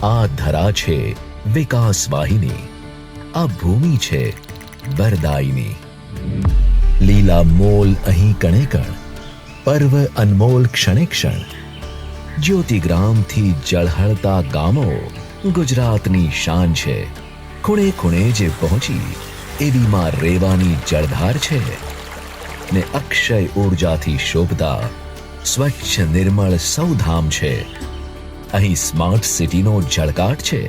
આ ધરા છે વિકાસ વાહિની, આ ભૂમિ છે વરદાયિની. લીલા મોલ અહીં કણે કણ, પર્વ અનમોલ ક્ષણે ક્ષણ. જ્યોતિગ્રામથી ઝળહળતા ગામો ગુજરાતની શાન છે. ખૂણે ખૂણે જે પહોંચી એવીમાં રેવાની જળધાર છે. ને અક્ષય ઊર્જાથી શોભતા સ્વચ્છ નિર્મળ સૌધામ છે. અહીં સ્માર્ટ સિટીનો ઝળકાટ છે,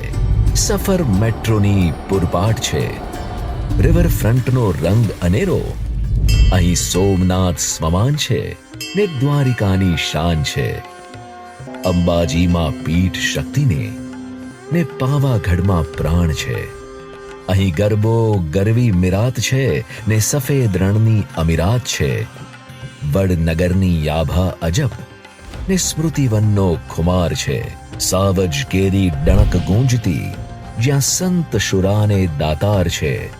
સફર મેટ્રોની પૂરપાટ છે. રિવરફ્રન્ટનો રંગ અનેરો, અહીં સોમનાથ સ્મમાન છે ને દ્વારિકાની શાન છે. અંબાજીમાં પીઠ શક્તિને ને પાવાગઢમાં પ્રાણ છે. અહીં ગરબો ગરવી મિરાત છે ને સફેદ રણની અમીરાત છે. વડનગરની યાભા અજબ ને સ્મૃતિવનનો ખુમાર છે. સાવજ કેરી ડણક ગૂંજતી જ્યાં સંત શુરાને દાતાર છે.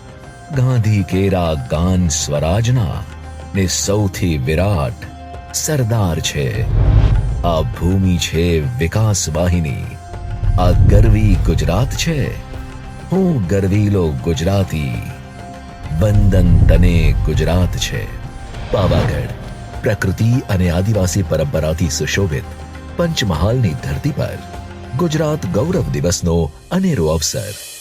ગાંધી કેરા ગાન સ્વરાજના ને સૌથી વિરાટ સરદાર છે. આ ભૂમિ છે વિકાસ વાહિની, આ ગરવી ગુજરાત છે. હું ગરવીલો ગુજરાતી, વંદન તને ગુજરાત છે. પાવાગઢ પ્રકૃતિ અને આદિવાસી પરંપરાથી સુશોભિત પંચમહાલની ધરતી પર ગુજરાત ગૌરવ દિવસનો અનેરો અવસર.